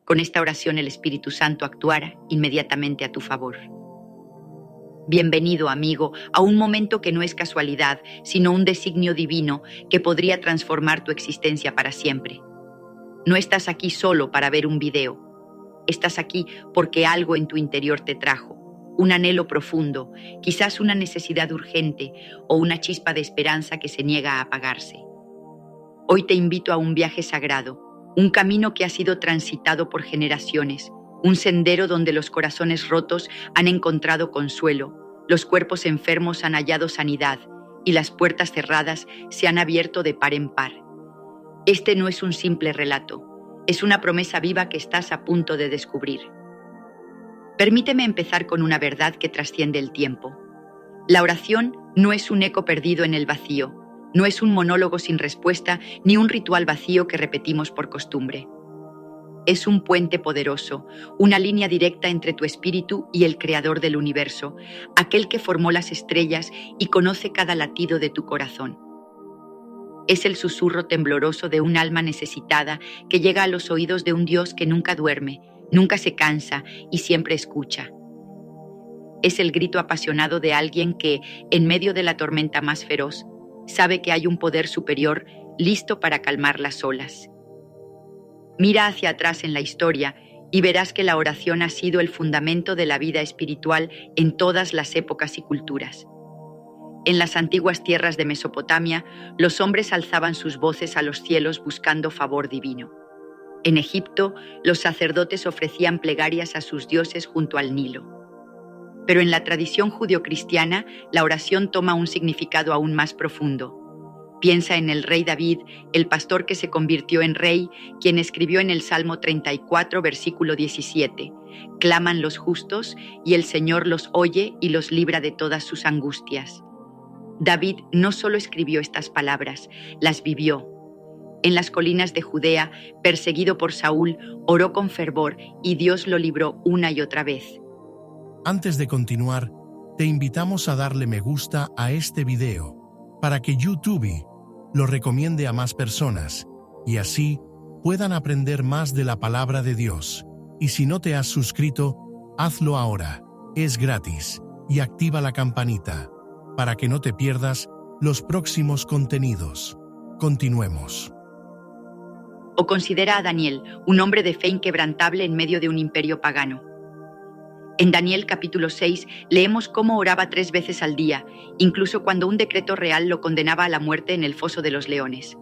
con esta oración el Espíritu Santo actuara inmediatamente a tu favor. Bienvenido, amigo, a un momento que no es casualidad, sino un designio divino que podría transformar tu existencia para siempre. No estás aquí solo para ver un video. Estás aquí porque algo en tu interior te trajo, un anhelo profundo, quizás una necesidad urgente o una chispa de esperanza que se niega a apagarse. Hoy te invito a un viaje sagrado, un camino que ha sido transitado por generaciones, un sendero donde los corazones rotos han encontrado consuelo, los cuerpos enfermos han hallado sanidad y las puertas cerradas se han abierto de par en par. Este no es un simple relato, es una promesa viva que estás a punto de descubrir. Permíteme empezar con una verdad que trasciende el tiempo. La oración no es un eco perdido en el vacío, no es un monólogo sin respuesta ni un ritual vacío que repetimos por costumbre. Es un puente poderoso, una línea directa entre tu espíritu y el creador del universo, aquel que formó las estrellas y conoce cada latido de tu corazón. Es el susurro tembloroso de un alma necesitada que llega a los oídos de un Dios que nunca duerme, nunca se cansa y siempre escucha. Es el grito apasionado de alguien que, en medio de la tormenta más feroz, sabe que hay un poder superior listo para calmar las olas. Mira hacia atrás en la historia y verás que la oración ha sido el fundamento de la vida espiritual en todas las épocas y culturas. En las antiguas tierras de Mesopotamia, los hombres alzaban sus voces a los cielos buscando favor divino. En Egipto, los sacerdotes ofrecían plegarias a sus dioses junto al Nilo. Pero en la tradición judeocristiana, la oración toma un significado aún más profundo. Piensa en el rey David, el pastor que se convirtió en rey, quien escribió en el Salmo 34, versículo 17, «Claman los justos, y el Señor los oye y los libra de todas sus angustias». David no solo escribió estas palabras, las vivió. En las colinas de Judea, perseguido por Saúl, oró con fervor y Dios lo libró una y otra vez. Antes de continuar, te invitamos a darle me gusta a este video para que YouTube lo recomiende a más personas y así puedan aprender más de la palabra de Dios. Y si no te has suscrito, hazlo ahora, es gratis, y activa la campanita para que no te pierdas los próximos contenidos. Continuemos. O considera a Daniel, un hombre de fe inquebrantable en medio de un imperio pagano. En Daniel capítulo 6 leemos cómo oraba 3 veces al día, incluso cuando un decreto real lo condenaba a la muerte en el foso de los leones.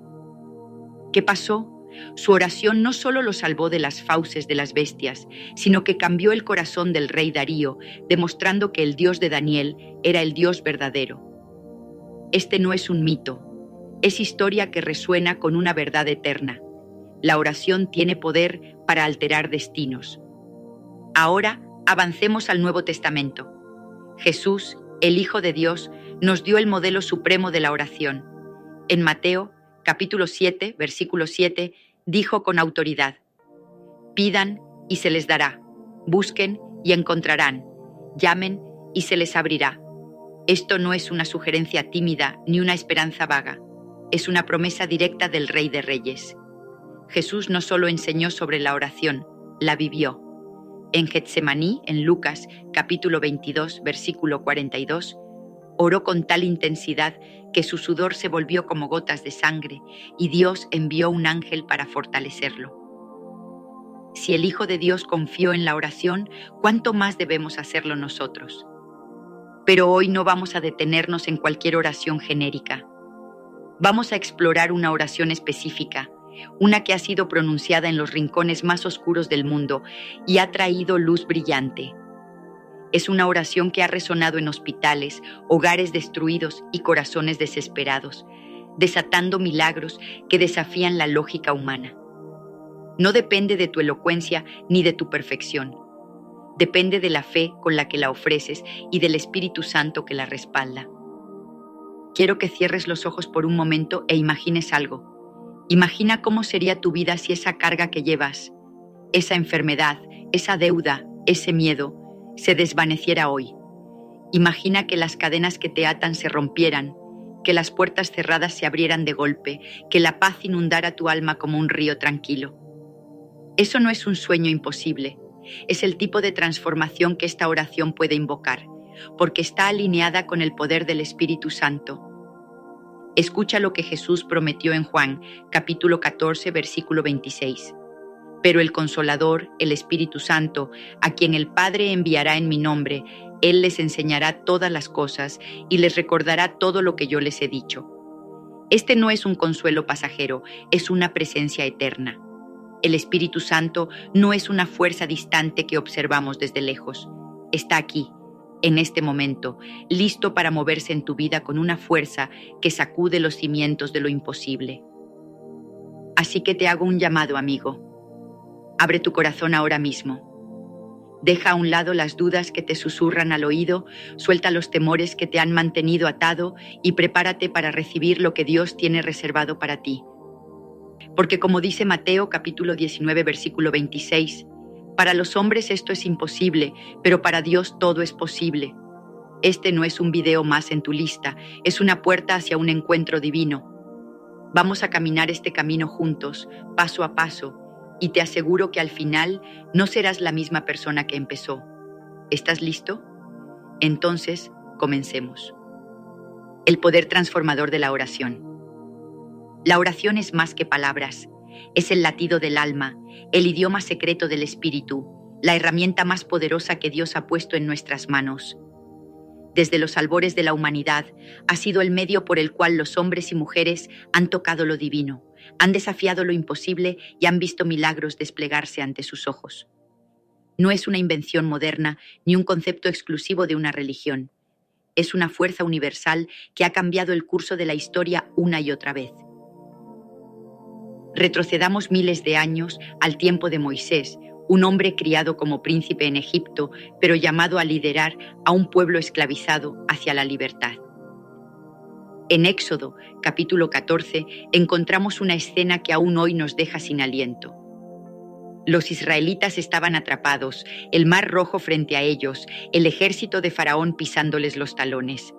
¿Qué pasó? Su oración no solo lo salvó de las fauces de las bestias, sino que cambió el corazón del rey Darío, demostrando que el Dios de Daniel era el Dios verdadero. Este no es un mito, es historia que resuena con una verdad eterna. La oración tiene poder para alterar destinos. Ahora, avancemos al Nuevo Testamento. Jesús, el Hijo de Dios, nos dio el modelo supremo de la oración. En Mateo, capítulo 7, versículo 7, dijo con autoridad: «Pidan y se les dará, busquen y encontrarán, llamen y se les abrirá». Esto no es una sugerencia tímida ni una esperanza vaga, es una promesa directa del Rey de Reyes. Jesús no solo enseñó sobre la oración, la vivió. En Getsemaní, en Lucas, capítulo 22, versículo 42, oró con tal intensidad que su sudor se volvió como gotas de sangre y Dios envió un ángel para fortalecerlo. Si el Hijo de Dios confió en la oración, ¿cuánto más debemos hacerlo nosotros? Pero hoy no vamos a detenernos en cualquier oración genérica. Vamos a explorar una oración específica, una que ha sido pronunciada en los rincones más oscuros del mundo y ha traído luz brillante. Es una oración que ha resonado en hospitales, hogares destruidos y corazones desesperados, desatando milagros que desafían la lógica humana. No depende de tu elocuencia ni de tu perfección. Depende de la fe con la que la ofreces y del Espíritu Santo que la respalda. Quiero que cierres los ojos por un momento e imagines algo. Imagina cómo sería tu vida si esa carga que llevas, esa enfermedad, esa deuda, ese miedo, se desvaneciera hoy. Imagina que las cadenas que te atan se rompieran, que las puertas cerradas se abrieran de golpe, que la paz inundara tu alma como un río tranquilo. Eso no es un sueño imposible. Es el tipo de transformación que esta oración puede invocar, porque está alineada con el poder del Espíritu Santo. Escucha lo que Jesús prometió en Juan, capítulo 14, versículo 26. Pero el Consolador, el Espíritu Santo, a quien el Padre enviará en mi nombre, Él les enseñará todas las cosas y les recordará todo lo que yo les he dicho. Este no es un consuelo pasajero, es una presencia eterna. El Espíritu Santo no es una fuerza distante que observamos desde lejos. Está aquí, en este momento, listo para moverse en tu vida con una fuerza que sacude los cimientos de lo imposible. Así que te hago un llamado, amigo. Abre tu corazón ahora mismo. Deja a un lado las dudas que te susurran al oído, suelta los temores que te han mantenido atado y prepárate para recibir lo que Dios tiene reservado para ti. Porque como dice Mateo capítulo 19 versículo 26, para los hombres esto es imposible, pero para Dios todo es posible. Este no es un video más en tu lista, es una puerta hacia un encuentro divino. Vamos a caminar este camino juntos, paso a paso, y te aseguro que al final no serás la misma persona que empezó. ¿Estás listo? Entonces, comencemos. El poder transformador de la oración. La oración es más que palabras, es el latido del alma, el idioma secreto del espíritu, la herramienta más poderosa que Dios ha puesto en nuestras manos. Desde los albores de la humanidad, ha sido el medio por el cual los hombres y mujeres han tocado lo divino, han desafiado lo imposible y han visto milagros desplegarse ante sus ojos. No es una invención moderna ni un concepto exclusivo de una religión. Es una fuerza universal que ha cambiado el curso de la historia una y otra vez. Retrocedamos miles de años al tiempo de Moisés, un hombre criado como príncipe en Egipto, pero llamado a liderar a un pueblo esclavizado hacia la libertad. En Éxodo, capítulo 14, encontramos una escena que aún hoy nos deja sin aliento. Los israelitas estaban atrapados, el mar rojo frente a ellos, el ejército de Faraón pisándoles los talones.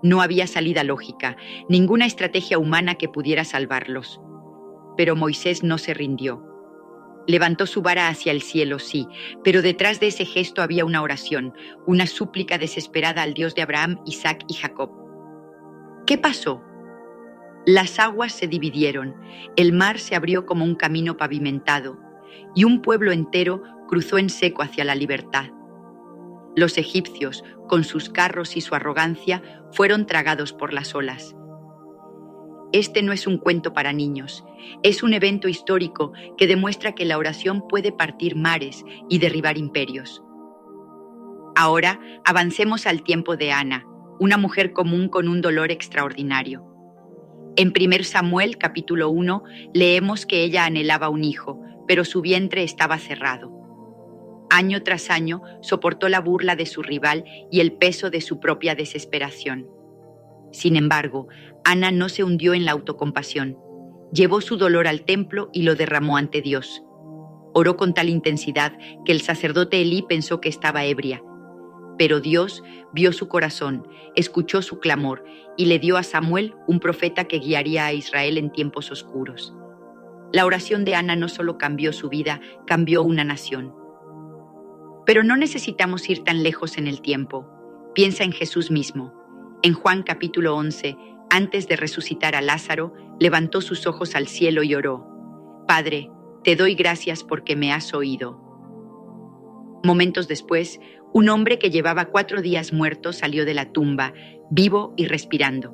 No había salida lógica, ninguna estrategia humana que pudiera salvarlos. Pero Moisés no se rindió. Levantó su vara hacia el cielo, sí, pero detrás de ese gesto había una oración, una súplica desesperada al Dios de Abraham, Isaac y Jacob. ¿Qué pasó? Las aguas se dividieron, el mar se abrió como un camino pavimentado, y un pueblo entero cruzó en seco hacia la libertad. Los egipcios, con sus carros y su arrogancia, fueron tragados por las olas. Este no es un cuento para niños, es un evento histórico que demuestra que la oración puede partir mares y derribar imperios. Ahora avancemos al tiempo de Ana, una mujer común con un dolor extraordinario. En 1 Samuel capítulo 1 leemos que ella anhelaba un hijo, pero su vientre estaba cerrado. Año tras año soportó la burla de su rival y el peso de su propia desesperación. Sin embargo, Ana no se hundió en la autocompasión. Llevó su dolor al templo y lo derramó ante Dios. Oró con tal intensidad que el sacerdote Elí pensó que estaba ebria. Pero Dios vio su corazón, escuchó su clamor y le dio a Samuel un profeta que guiaría a Israel en tiempos oscuros. La oración de Ana no solo cambió su vida, cambió una nación. Pero no necesitamos ir tan lejos en el tiempo. Piensa en Jesús mismo. En Juan capítulo 11, antes de resucitar a Lázaro, levantó sus ojos al cielo y oró: Padre, te doy gracias porque me has oído. Momentos después, un hombre que llevaba 4 días muerto salió de la tumba, vivo y respirando.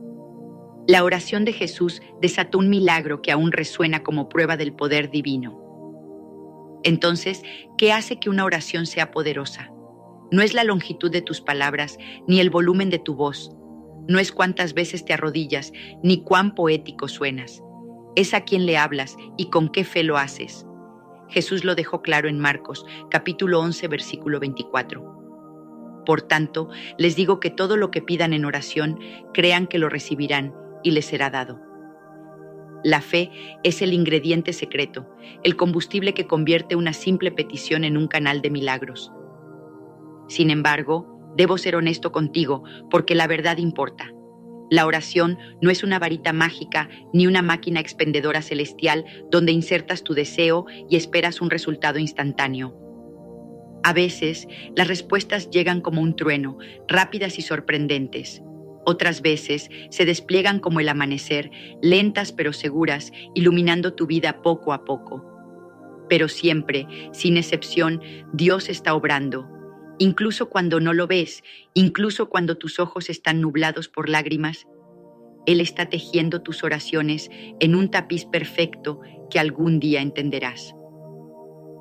La oración de Jesús desató un milagro que aún resuena como prueba del poder divino. Entonces, ¿qué hace que una oración sea poderosa? No es la longitud de tus palabras, ni el volumen de tu voz. No es cuántas veces te arrodillas, ni cuán poético suenas. Es a quién le hablas y con qué fe lo haces. Jesús lo dejó claro en Marcos, capítulo 11, versículo 24. Por tanto, les digo que todo lo que pidan en oración, crean que lo recibirán y les será dado. La fe es el ingrediente secreto, el combustible que convierte una simple petición en un canal de milagros. Sin embargo, debo ser honesto contigo porque la verdad importa. La oración no es una varita mágica ni una máquina expendedora celestial donde insertas tu deseo y esperas un resultado instantáneo. A veces, las respuestas llegan como un trueno, rápidas y sorprendentes. Otras veces se despliegan como el amanecer, lentas pero seguras, iluminando tu vida poco a poco. Pero siempre, sin excepción, Dios está obrando. Incluso cuando no lo ves, incluso cuando tus ojos están nublados por lágrimas, Él está tejiendo tus oraciones en un tapiz perfecto que algún día entenderás.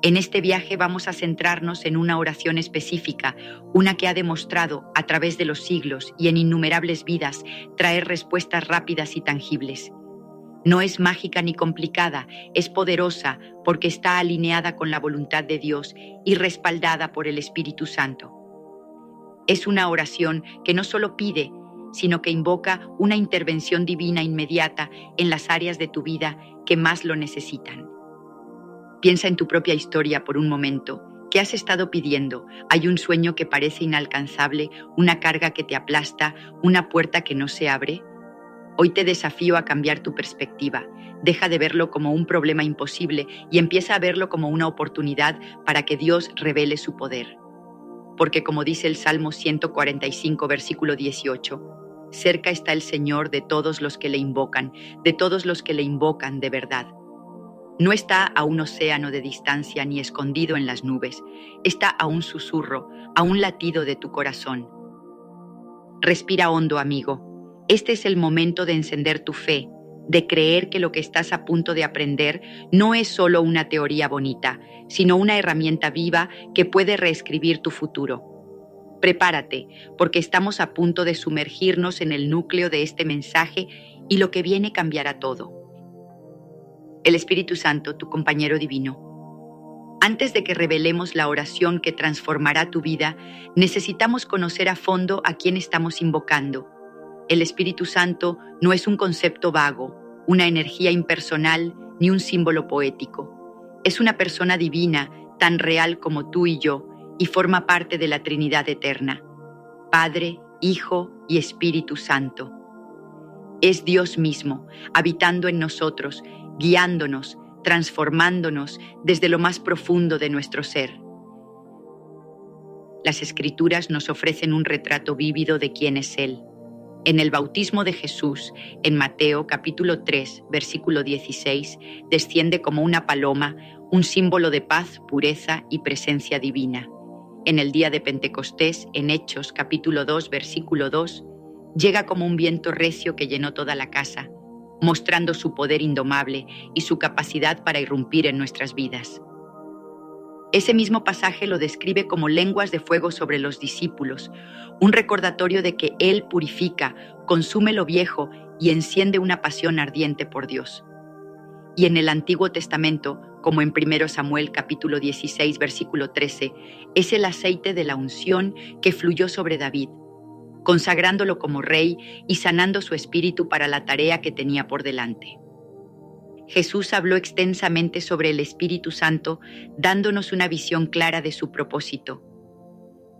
En este viaje vamos a centrarnos en una oración específica, una que ha demostrado, a través de los siglos y en innumerables vidas, traer respuestas rápidas y tangibles. No es mágica ni complicada, es poderosa porque está alineada con la voluntad de Dios y respaldada por el Espíritu Santo. Es una oración que no solo pide, sino que invoca una intervención divina inmediata en las áreas de tu vida que más lo necesitan. Piensa en tu propia historia por un momento. ¿Qué has estado pidiendo? ¿Hay un sueño que parece inalcanzable, una carga que te aplasta, una puerta que no se abre? Hoy te desafío a cambiar tu perspectiva. Deja de verlo como un problema imposible y empieza a verlo como una oportunidad para que Dios revele su poder. Porque como dice el Salmo 145, versículo 18, cerca está el Señor de todos los que le invocan, de todos los que le invocan de verdad. No está a un océano de distancia ni escondido en las nubes, está a un susurro, a un latido de tu corazón. Respira hondo, amigo. Este es el momento de encender tu fe, de creer que lo que estás a punto de aprender no es solo una teoría bonita, sino una herramienta viva que puede reescribir tu futuro. Prepárate, porque estamos a punto de sumergirnos en el núcleo de este mensaje y lo que viene cambiará todo. El Espíritu Santo, tu compañero divino. Antes de que revelemos la oración que transformará tu vida, necesitamos conocer a fondo a quién estamos invocando. El Espíritu Santo no es un concepto vago, una energía impersonal ni un símbolo poético. Es una persona divina, tan real como tú y yo, y forma parte de la Trinidad eterna. Padre, Hijo y Espíritu Santo. Es Dios mismo, habitando en nosotros, guiándonos, transformándonos desde lo más profundo de nuestro ser. Las Escrituras nos ofrecen un retrato vívido de quién es Él. En el bautismo de Jesús, en Mateo capítulo 3, versículo 16, desciende como una paloma, un símbolo de paz, pureza y presencia divina. En el día de Pentecostés, en Hechos capítulo 2, versículo 2, llega como un viento recio que llenó toda la casa, mostrando su poder indomable y su capacidad para irrumpir en nuestras vidas. Ese mismo pasaje lo describe como lenguas de fuego sobre los discípulos, un recordatorio de que Él purifica, consume lo viejo y enciende una pasión ardiente por Dios. Y en el Antiguo Testamento, como en 1 Samuel capítulo 16, versículo 13, es el aceite de la unción que fluyó sobre David, consagrándolo como rey y sanando su espíritu para la tarea que tenía por delante. Jesús habló extensamente sobre el Espíritu Santo, dándonos una visión clara de su propósito.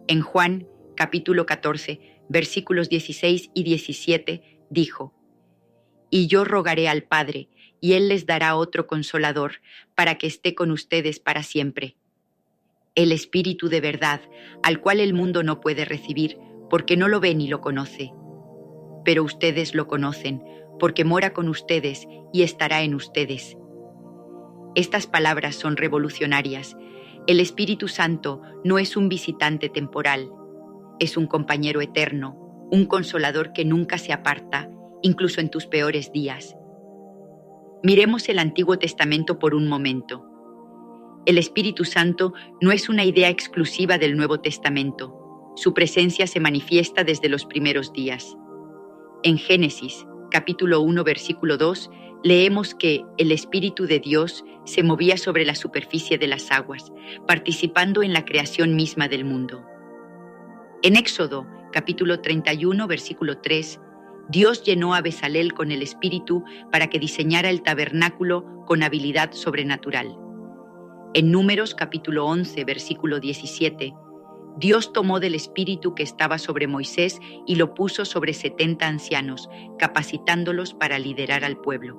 En Juan, capítulo 14, versículos 16 y 17, dijo: «Y yo rogaré al Padre, y Él les dará otro Consolador, para que esté con ustedes para siempre. El Espíritu de verdad, al cual el mundo no puede recibir, porque no lo ve ni lo conoce. Pero ustedes lo conocen, porque mora con ustedes y estará en ustedes». Estas palabras son revolucionarias. El Espíritu Santo no es un visitante temporal, es un compañero eterno, un consolador que nunca se aparta, incluso en tus peores días. Miremos el Antiguo Testamento por un momento. El Espíritu Santo no es una idea exclusiva del Nuevo Testamento. Su presencia se manifiesta desde los primeros días. En Génesis, capítulo 1, versículo 2, leemos que el Espíritu de Dios se movía sobre la superficie de las aguas, participando en la creación misma del mundo. En Éxodo, capítulo 31, versículo 3, Dios llenó a Bezalel con el Espíritu para que diseñara el tabernáculo con habilidad sobrenatural. En Números, capítulo 11, versículo 17, Dios tomó del espíritu que estaba sobre Moisés y lo puso sobre 70 ancianos, capacitándolos para liderar al pueblo.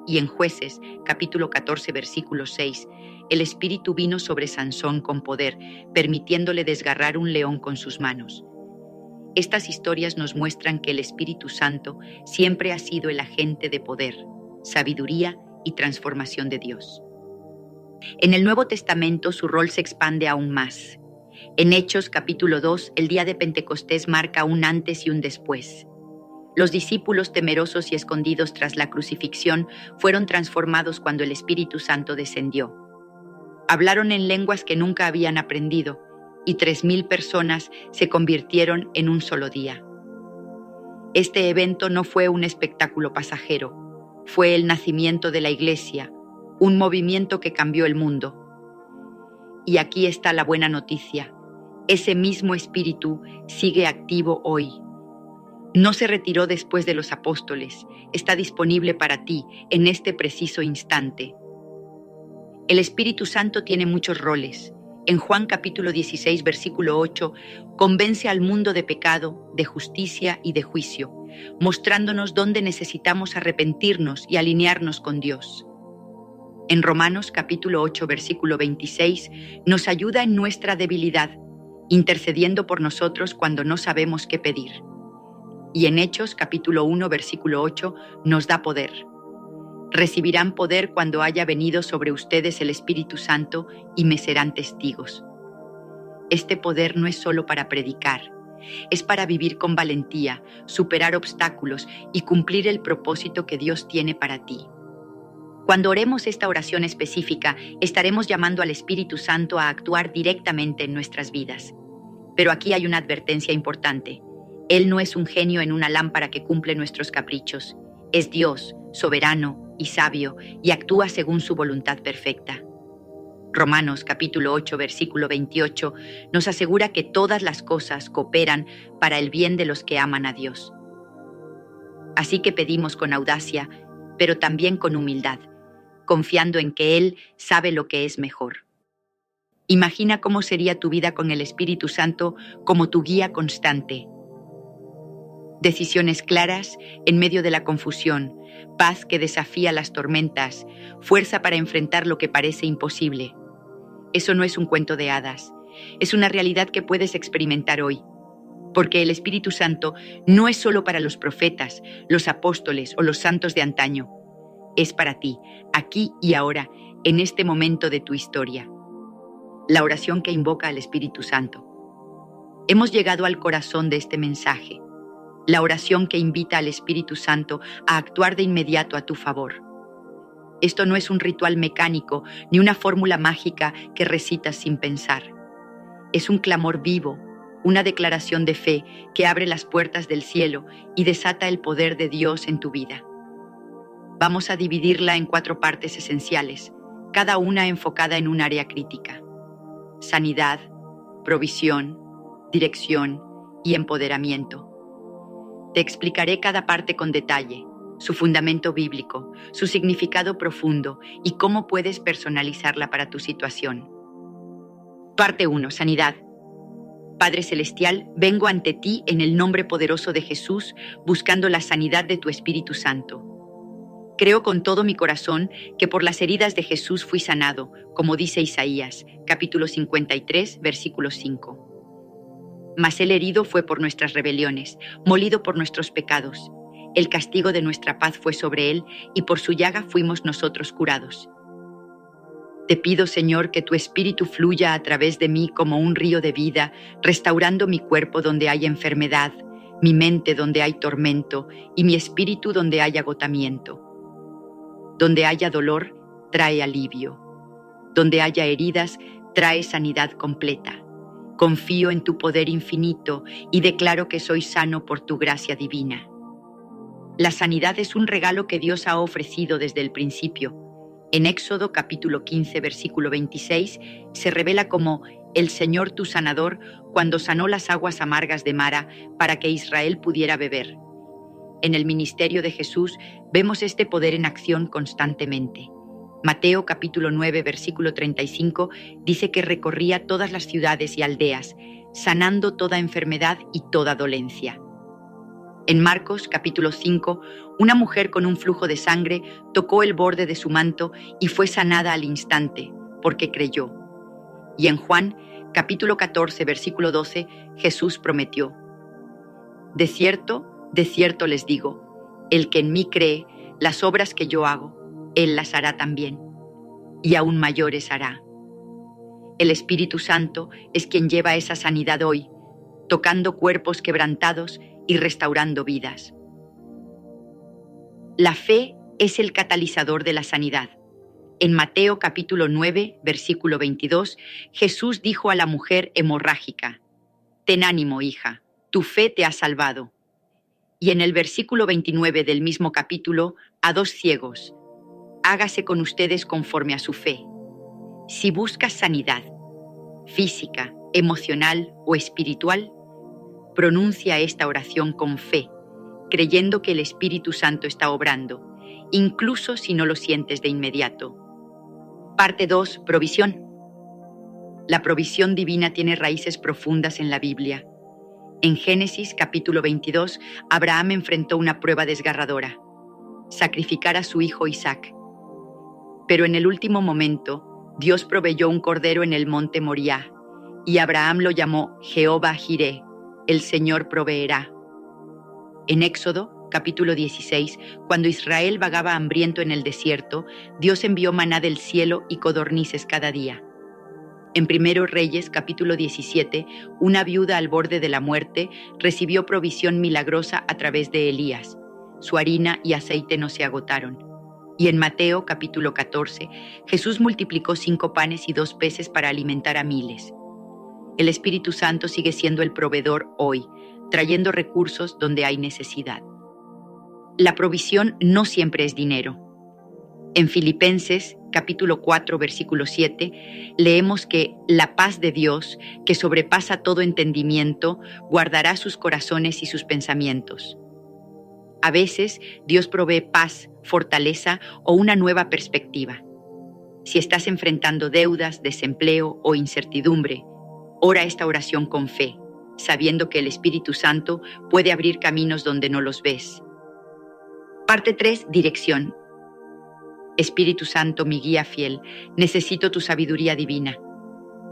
Y en Jueces, capítulo 14, versículo 6, el espíritu vino sobre Sansón con poder, permitiéndole desgarrar un león con sus manos. Estas historias nos muestran que el Espíritu Santo siempre ha sido el agente de poder, sabiduría y transformación de Dios. En el Nuevo Testamento su rol se expande aún más. En Hechos capítulo 2, el día de Pentecostés marca un antes y un después. Los discípulos, temerosos y escondidos tras la crucifixión, fueron transformados cuando el Espíritu Santo descendió. Hablaron en lenguas que nunca habían aprendido, y 3,000 personas se convirtieron en un solo día. Este evento no fue un espectáculo pasajero, fue el nacimiento de la Iglesia, un movimiento que cambió el mundo. Y aquí está la buena noticia: ese mismo Espíritu sigue activo hoy. No se retiró después de los apóstoles, está disponible para ti en este preciso instante. El Espíritu Santo tiene muchos roles. En Juan capítulo 16, versículo 8, convence al mundo de pecado, de justicia y de juicio, mostrándonos dónde necesitamos arrepentirnos y alinearnos con Dios. En Romanos capítulo 8, versículo 26, nos ayuda en nuestra debilidad, intercediendo por nosotros cuando no sabemos qué pedir. Y en Hechos capítulo 1, versículo 8, nos da poder. Recibirán poder cuando haya venido sobre ustedes el Espíritu Santo y me serán testigos. Este poder no es solo para predicar, es para vivir con valentía, superar obstáculos y cumplir el propósito que Dios tiene para ti. Cuando oremos esta oración específica, estaremos llamando al Espíritu Santo a actuar directamente en nuestras vidas. Pero aquí hay una advertencia importante. Él no es un genio en una lámpara que cumple nuestros caprichos. Es Dios, soberano y sabio, y actúa según su voluntad perfecta. Romanos capítulo 8, versículo 28 nos asegura que todas las cosas cooperan para el bien de los que aman a Dios. Así que pedimos con audacia, pero también con humildad, confiando en que Él sabe lo que es mejor. Imagina cómo sería tu vida con el Espíritu Santo como tu guía constante. Decisiones claras en medio de la confusión, paz que desafía las tormentas, fuerza para enfrentar lo que parece imposible. Eso no es un cuento de hadas, es una realidad que puedes experimentar hoy, porque el Espíritu Santo no es solo para los profetas, los apóstoles o los santos de antaño. Es para ti, aquí y ahora, en este momento de tu historia. La oración que invoca al Espíritu Santo. Hemos llegado al corazón de este mensaje. La oración que invita al Espíritu Santo a actuar de inmediato a tu favor. Esto no es un ritual mecánico ni una fórmula mágica que recitas sin pensar. Es un clamor vivo, una declaración de fe que abre las puertas del cielo y desata el poder de Dios en tu vida. Vamos a dividirla en 4 partes esenciales, cada una enfocada en un área crítica: sanidad, provisión, dirección y empoderamiento. Te explicaré cada parte con detalle, su fundamento bíblico, su significado profundo y cómo puedes personalizarla para tu situación. Parte 1. Sanidad. Padre Celestial, vengo ante ti en el nombre poderoso de Jesús, buscando la sanidad de tu Espíritu Santo. Creo con todo mi corazón que por las heridas de Jesús fui sanado, como dice Isaías, capítulo 53, versículo 5. Mas el herido fue por nuestras rebeliones, molido por nuestros pecados. El castigo de nuestra paz fue sobre él, y por su llaga fuimos nosotros curados. Te pido, Señor, que tu Espíritu fluya a través de mí como un río de vida, restaurando mi cuerpo donde hay enfermedad, mi mente donde hay tormento, y mi espíritu donde hay agotamiento. Donde haya dolor, trae alivio. Donde haya heridas, trae sanidad completa. Confío en tu poder infinito y declaro que soy sano por tu gracia divina. La sanidad es un regalo que Dios ha ofrecido desde el principio. En Éxodo capítulo 15, versículo 26, se revela como el Señor tu sanador cuando sanó las aguas amargas de Mara para que Israel pudiera beber. En el ministerio de Jesús vemos este poder en acción constantemente. Mateo capítulo 9, versículo 35 dice que recorría todas las ciudades y aldeas, sanando toda enfermedad y toda dolencia. En Marcos capítulo 5, una mujer con un flujo de sangre tocó el borde de su manto y fue sanada al instante, porque creyó. Y en Juan capítulo 14, versículo 12, Jesús prometió: de cierto les digo, el que en mí cree, las obras que yo hago, él las hará también, y aún mayores hará. El Espíritu Santo es quien lleva esa sanidad hoy, tocando cuerpos quebrantados y restaurando vidas. La fe es el catalizador de la sanidad. En Mateo capítulo 9, versículo 22, Jesús dijo a la mujer hemorrágica: ten ánimo, hija, tu fe te ha salvado. Y en el versículo 29 del mismo capítulo, a dos ciegos: hágase con ustedes conforme a su fe. Si buscas sanidad física, emocional o espiritual, pronuncia esta oración con fe, creyendo que el Espíritu Santo está obrando, incluso si no lo sientes de inmediato. Parte 2. Provisión. La provisión divina tiene raíces profundas en la Biblia. En Génesis capítulo 22, Abraham enfrentó una prueba desgarradora: sacrificar a su hijo Isaac. Pero en el último momento, Dios proveyó un cordero en el monte Moriah, y Abraham lo llamó Jehová Jireh, el Señor proveerá. En Éxodo capítulo 16, cuando Israel vagaba hambriento en el desierto, Dios envió maná del cielo y codornices cada día. En Primero Reyes capítulo 17, una viuda al borde de la muerte recibió provisión milagrosa a través de Elías. Su harina y aceite no se agotaron. Y en Mateo capítulo 14, Jesús multiplicó 5 panes y 2 peces para alimentar a miles. El Espíritu Santo sigue siendo el proveedor hoy, trayendo recursos donde hay necesidad. La provisión no siempre es dinero. En Filipenses capítulo 4, versículo 7, leemos que la paz de Dios, que sobrepasa todo entendimiento, guardará sus corazones y sus pensamientos. A veces, Dios provee paz, fortaleza o una nueva perspectiva. Si estás enfrentando deudas, desempleo o incertidumbre, ora esta oración con fe, sabiendo que el Espíritu Santo puede abrir caminos donde no los ves. Parte 3. Dirección. Espíritu Santo, mi guía fiel, necesito tu sabiduría divina.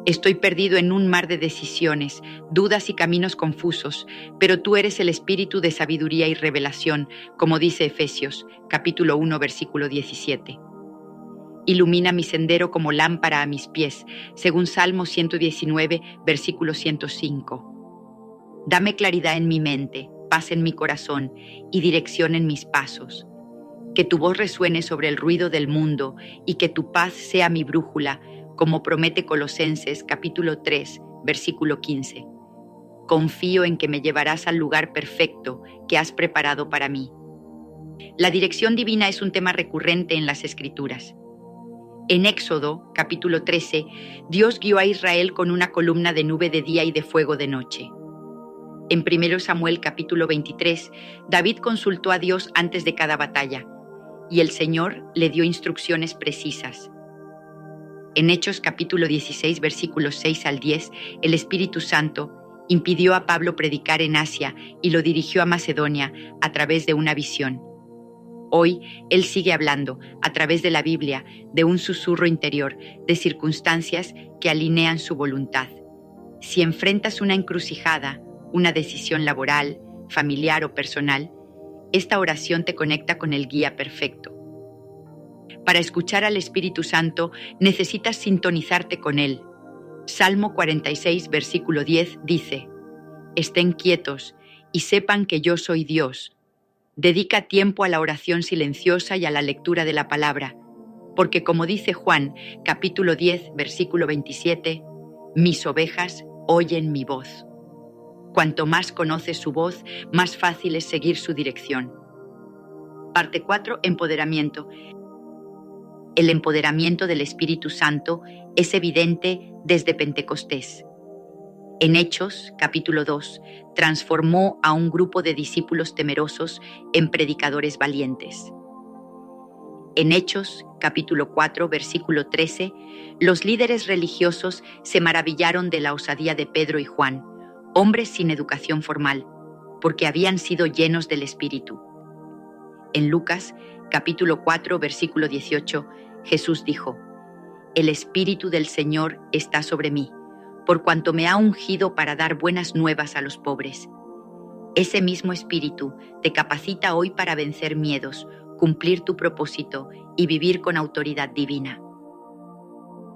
Estoy perdido en un mar de decisiones, dudas y caminos confusos, pero tú eres el espíritu de sabiduría y revelación, como dice Efesios, capítulo 1, versículo 17. Ilumina mi sendero como lámpara a mis pies, según Salmo 119, versículo 105. Dame claridad en mi mente, paz en mi corazón y dirección en mis pasos. Que tu voz resuene sobre el ruido del mundo y que tu paz sea mi brújula, como promete Colosenses capítulo 3, versículo 15. Confío en que me llevarás al lugar perfecto que has preparado para mí. La dirección divina es un tema recurrente en las Escrituras. En Éxodo capítulo 13, Dios guió a Israel con una columna de nube de día y de fuego de noche. En 1 Samuel capítulo 23, David consultó a Dios antes de cada batalla, y el Señor le dio instrucciones precisas. En Hechos capítulo 16, versículos 6 al 10, el Espíritu Santo impidió a Pablo predicar en Asia y lo dirigió a Macedonia a través de una visión. Hoy, él sigue hablando, a través de la Biblia, de un susurro interior, de circunstancias que alinean su voluntad. Si enfrentas una encrucijada, una decisión laboral, familiar o personal, esta oración te conecta con el guía perfecto. Para escuchar al Espíritu Santo, necesitas sintonizarte con Él. Salmo 46, versículo 10 dice: estén quietos y sepan que yo soy Dios. Dedica tiempo a la oración silenciosa y a la lectura de la palabra, porque como dice Juan, capítulo 10, versículo 27, mis ovejas oyen mi voz. Cuanto más conoces su voz, más fácil es seguir su dirección. Parte 4. Empoderamiento. El empoderamiento del Espíritu Santo es evidente desde Pentecostés. En Hechos, capítulo 2, transformó a un grupo de discípulos temerosos en predicadores valientes. En Hechos, capítulo 4, versículo 13, los líderes religiosos se maravillaron de la osadía de Pedro y Juan, hombres sin educación formal, porque habían sido llenos del Espíritu. En Lucas, capítulo 4, versículo 18, Jesús dijo: El Espíritu del Señor está sobre mí, por cuanto me ha ungido para dar buenas nuevas a los pobres. Ese mismo Espíritu te capacita hoy para vencer miedos, cumplir tu propósito y vivir con autoridad divina.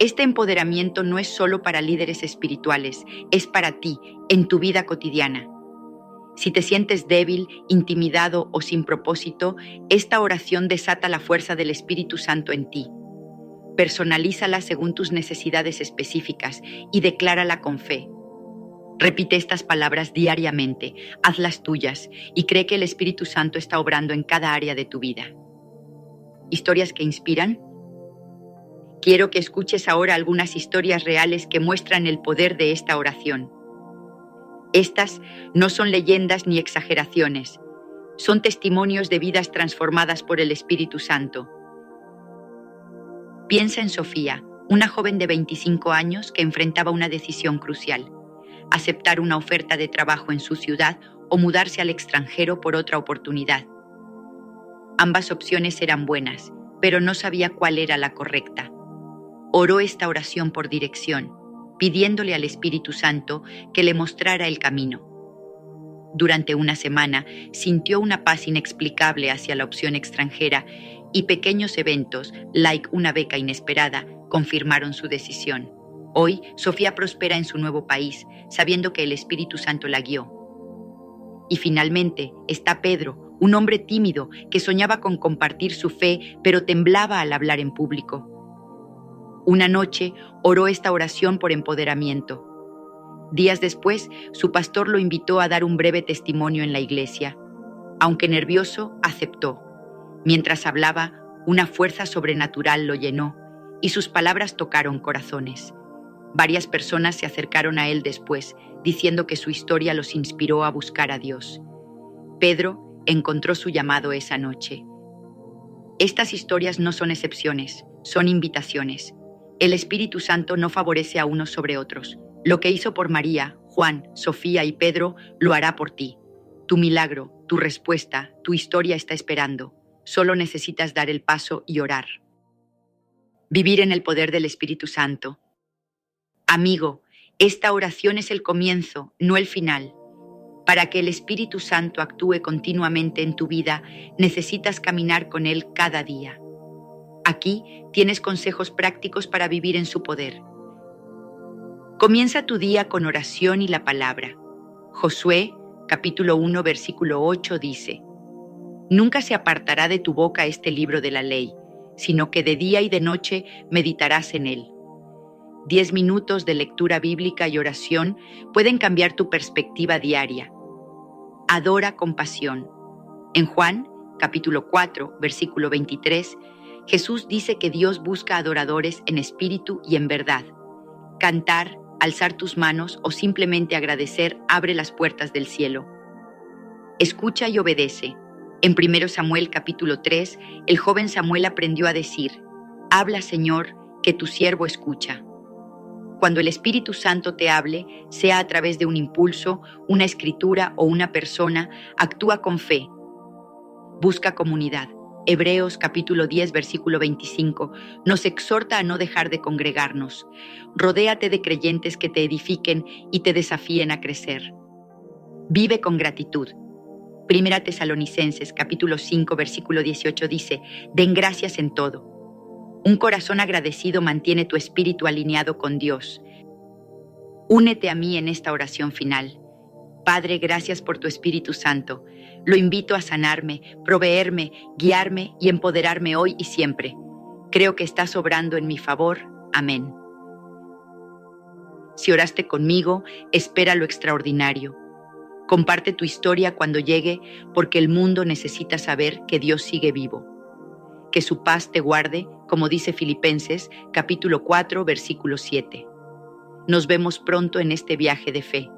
Este empoderamiento no es solo para líderes espirituales, es para ti, en tu vida cotidiana. Si te sientes débil, intimidado o sin propósito, esta oración desata la fuerza del Espíritu Santo en ti. Personalízala según tus necesidades específicas y declárala con fe. Repite estas palabras diariamente, hazlas tuyas y cree que el Espíritu Santo está obrando en cada área de tu vida. ¿Historias que inspiran? Quiero que escuches ahora algunas historias reales que muestran el poder de esta oración. Estas no son leyendas ni exageraciones, son testimonios de vidas transformadas por el Espíritu Santo. Piensa en Sofía, una joven de 25 años que enfrentaba una decisión crucial: aceptar una oferta de trabajo en su ciudad o mudarse al extranjero por otra oportunidad. Ambas opciones eran buenas, pero no sabía cuál era la correcta. Oró esta oración por dirección, pidiéndole al Espíritu Santo que le mostrara el camino. Durante una semana sintió una paz inexplicable hacia la opción extranjera y pequeños eventos, like una beca inesperada, confirmaron su decisión. Hoy, Sofía prospera en su nuevo país, sabiendo que el Espíritu Santo la guió. Y finalmente está Pedro, un hombre tímido que soñaba con compartir su fe, pero temblaba al hablar en público. Una noche oró esta oración por empoderamiento. Días después, su pastor lo invitó a dar un breve testimonio en la iglesia. Aunque nervioso, aceptó. Mientras hablaba, una fuerza sobrenatural lo llenó y sus palabras tocaron corazones. Varias personas se acercaron a él después, diciendo que su historia los inspiró a buscar a Dios. Pedro encontró su llamado esa noche. Estas historias no son excepciones, son invitaciones. El Espíritu Santo no favorece a unos sobre otros. Lo que hizo por María, Juan, Sofía y Pedro, lo hará por ti. Tu milagro, tu respuesta, tu historia está esperando. Solo necesitas dar el paso y orar. Vivir en el poder del Espíritu Santo. Amigo, esta oración es el comienzo, no el final. Para que el Espíritu Santo actúe continuamente en tu vida, necesitas caminar con Él cada día. Aquí tienes consejos prácticos para vivir en su poder. Comienza tu día con oración y la palabra. Josué, capítulo 1, versículo 8 dice: Nunca se apartará de tu boca este libro de la ley, sino que de día y de noche meditarás en él. 10 minutos de lectura bíblica y oración pueden cambiar tu perspectiva diaria. Adora con pasión. En Juan, capítulo 4, versículo 23, Jesús dice que Dios busca adoradores en espíritu y en verdad. Cantar, alzar tus manos o simplemente agradecer abre las puertas del cielo. Escucha y obedece. En 1 Samuel capítulo 3, el joven Samuel aprendió a decir: Habla, Señor, que tu siervo escucha. Cuando el Espíritu Santo te hable, sea a través de un impulso, una escritura o una persona, actúa con fe. Busca comunidad. Hebreos capítulo 10, versículo 25, nos exhorta a no dejar de congregarnos. Rodéate de creyentes que te edifiquen y te desafíen a crecer. Vive con gratitud. 1 Tesalonicenses capítulo 5, versículo 18 dice: Den gracias en todo. Un corazón agradecido mantiene tu espíritu alineado con Dios. Únete a mí en esta oración final. Padre, gracias por tu Espíritu Santo. Lo invito a sanarme, proveerme, guiarme y empoderarme hoy y siempre. Creo que estás obrando en mi favor. Amén. Si oraste conmigo, espera lo extraordinario. Comparte tu historia cuando llegue, porque el mundo necesita saber que Dios sigue vivo. Que su paz te guarde, como dice Filipenses, capítulo 4, versículo 7. Nos vemos pronto en este viaje de fe.